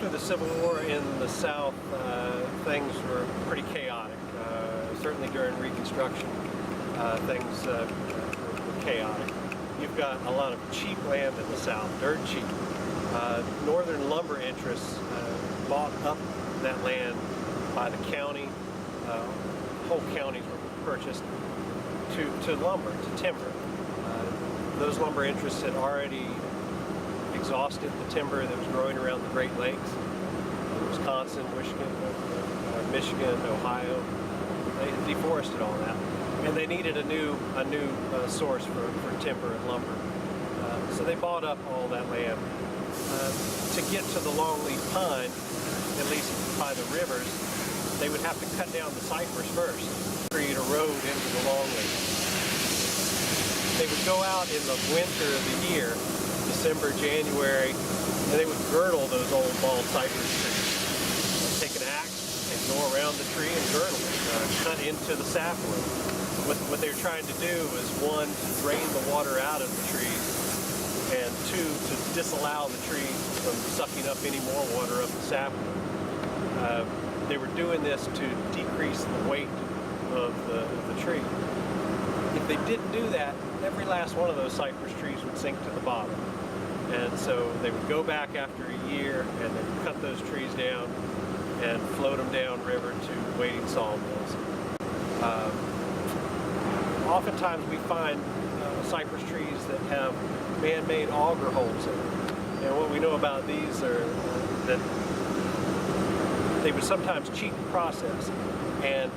After the Civil War in the South, things were pretty chaotic. Certainly during Reconstruction, things were chaotic. You've got a lot of cheap land in the South, dirt cheap. Northern lumber interests bought up that land by the county. Whole counties were purchased to lumber, to timber. Those lumber interests had already exhausted the timber that was growing around the Great Lakes. Wisconsin, Michigan, Ohio. They had deforested all that, and they needed a new source for timber and lumber. So they bought up all that land. To get to the longleaf pine, at least by the rivers, they would have to cut down the cypress first, create a road into the longleaf. They would go out in the winter of the year, December, January, and they would girdle those old bald cypress trees. Take an axe and go around the tree and girdle it, cut into the sapwood. What they're trying to do is, one, to drain the water out of the trees, and two, to disallow the tree from sucking up any more water up the sapwood. They were doing this to decrease the weight of the tree. If they didn't do that, every last one of those cypress trees would sink to the bottom. And so they would go back after a year and then cut those trees down and float them down river to waiting sawmills. Oftentimes we find cypress trees that have man-made auger holes in them. And what we know about these are that they would sometimes cheat the process. And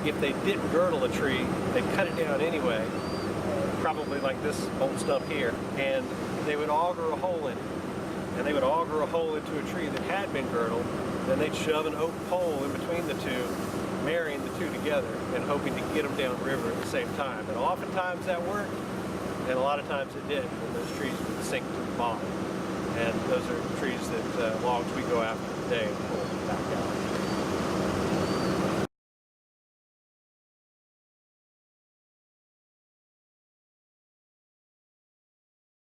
if they didn't girdle a tree, they'd cut it down anyway, probably like this old stump here, and they would auger a hole in it. And they would auger a hole into a tree that had been girdled, then they'd shove an oak pole in between the two, marrying the two together and hoping to get them down river at the same time. And oftentimes that worked, and a lot of times it did, and those trees would sink to the bottom. And those are trees that logs we go after today and pull back out.